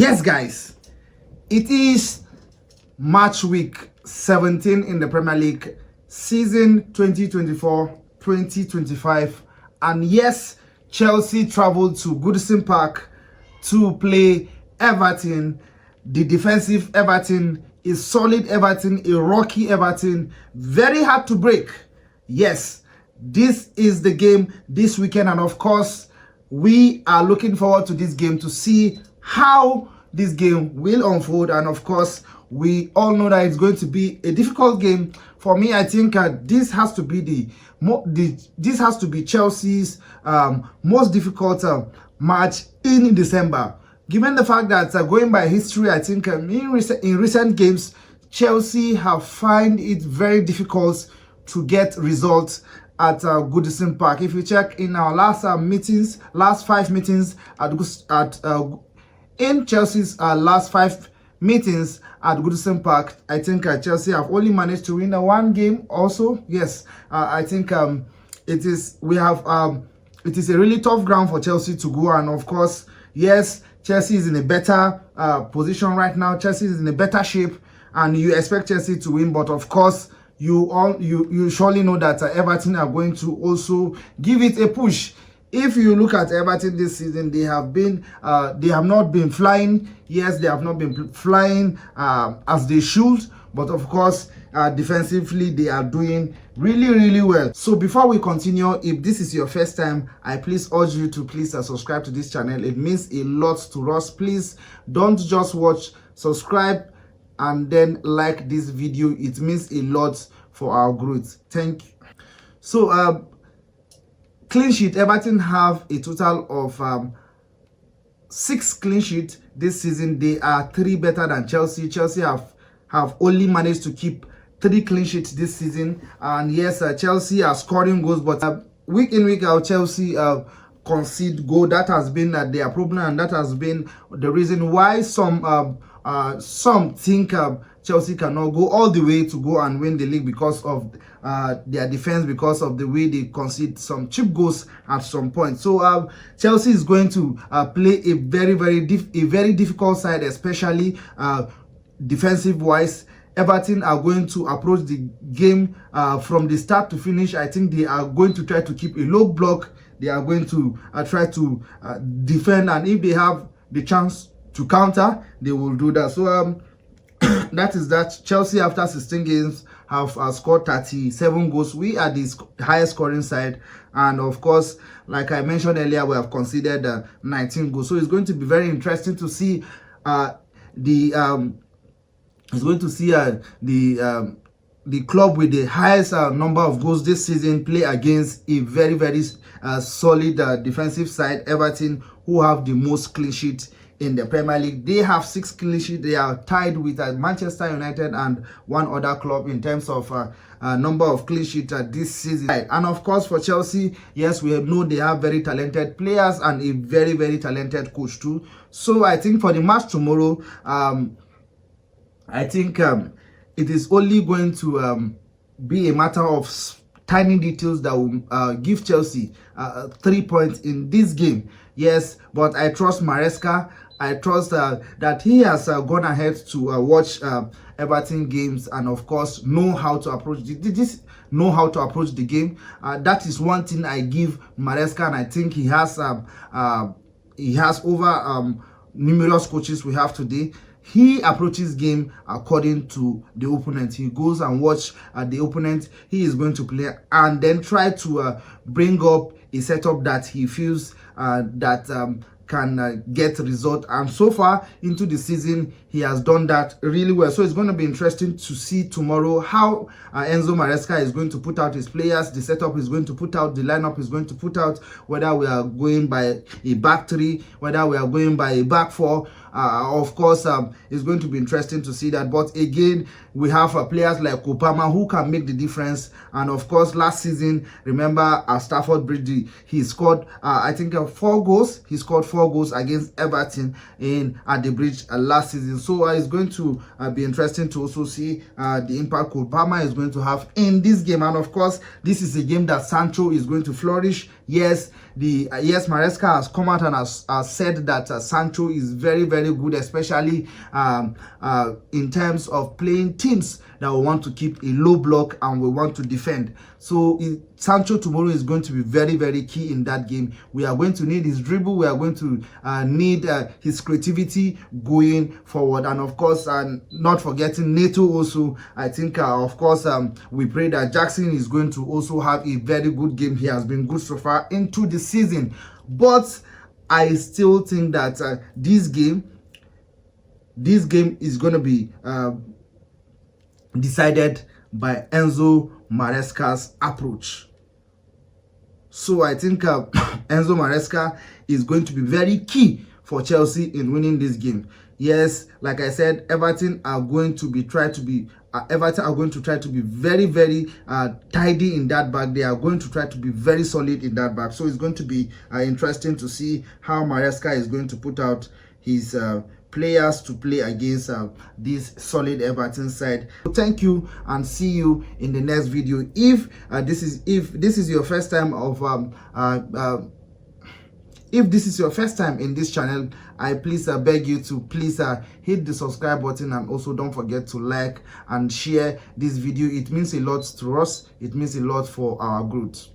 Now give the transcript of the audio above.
Yes, guys, it is match week 17 in the Premier League season 2024-2025, and yes, Chelsea traveled to Goodison Park to play Everton. The defensive Everton is solid Everton, a rocky Everton, very hard to break. Yes, this is the game this weekend, and of course we are looking forward to this game to see how this game will unfold. And of course we all know that it's going to be a difficult game. For me, I think this has to be Chelsea's most difficult match in December, given the fact that going by history, I think in recent games Chelsea have found it very difficult to get results at Goodison Park. If you check in our last 5 meetings in Chelsea's last 5 meetings at Goodison Park, I think Chelsea have only managed to win one game. Also, yes, I think it is a really tough ground for Chelsea to go. And of course, yes, Chelsea is in a better position right now. Chelsea is in a better shape, and you expect Chelsea to win. But of course, you surely know that Everton are going to also give it a push. If you look at Everton this season, they have not been flying. Yes, they have not been flying as they should, but of course defensively they are doing really well. So before we continue, if this is your first time, I please urge you to please subscribe to this channel. It means a lot to us. Please don't just watch, subscribe and then like this video. It means a lot for our growth. Thank you. So clean sheet, Everton have a total of 6 clean sheets this season. They are 3 better than Chelsea. Chelsea have only managed to keep 3 clean sheets this season. And yes, Chelsea are scoring goals, but week in week out Chelsea concede goal. That has been their problem, and that has been the reason why some think Chelsea cannot go all the way to go and win the league, because of their defense, because of the way they concede some cheap goals at some point. So Chelsea is going to play a very difficult side, especially defensive wise. Everton are going to approach the game from the start to finish. I think they are going to try to keep a low block. They are going to try to defend, and if they have the chance to counter, they will do that. So that is that. Chelsea, after 16 games, have scored 37 goals. We are the highest scoring side, and of course, like I mentioned earlier, we have conceded 19 goals. So it's going to be very interesting to see the club with the highest number of goals this season play against a very solid defensive side, Everton, who have the most clean sheets in the Premier League. They have 6 clean sheets. They are tied with Manchester United and one other club in terms of number of clean sheets this season. And of course, for Chelsea, yes, we know they have very talented players and a very talented coach too. So I think for the match tomorrow, I think it is only going to be a matter of tiny details that will give Chelsea 3 points in this game. Yes, but I trust Maresca. I trust that he has gone ahead to watch Everton games, and of course know how to approach the game. That is one thing I give Maresca, and I think he has over numerous coaches we have today. He approaches game according to the opponent. He goes and watch the opponent he is going to play, and then try to bring up a setup that he feels that can get result. And so far into the season, he has done that really well. So it's going to be interesting to see tomorrow how Enzo Maresca is going to put out his players, the setup is going to put out, the lineup is going to put out, whether we are going by a back 3, whether we are going by a back 4. Of course, it's going to be interesting to see that. But again, we have players like Kopama who can make the difference. And of course, last season, remember at Stamford Bridge, he scored I think 4 goals. He scored 4 goals against Everton at the Bridge last season. So it's going to be interesting to also see the impact Kopama is going to have in this game. And of course, this is a game that Sancho is going to flourish. Yes, Maresca has come out and has said that Sancho is very, very good, especially in terms of playing teams that will want to keep a low block and will want to defend. So Sancho tomorrow is going to be very, very key in that game. We are going to need his dribble. We are going to need his creativity going forward. And of course, not forgetting Neto also. I think, of course, we pray that Jackson is going to also have a very good game. He has been good so far into the season. But I still think that this game is going to be decided by Enzo Maresca's approach. So I think Enzo Maresca is going to be very key for Chelsea in winning this game. Yes, like I said, Everton are going to try to be very, very tidy in that back. They are going to try to be very solid in that back. So it's going to be interesting to see how Maresca is going to put out his players to play against this solid Everton side. So thank you and see you in the next video. If this is your first time of if this is your first time in this channel, I please beg you to please hit the subscribe button, and also don't forget to like and share this video. It means a lot to us. It means a lot for our growth.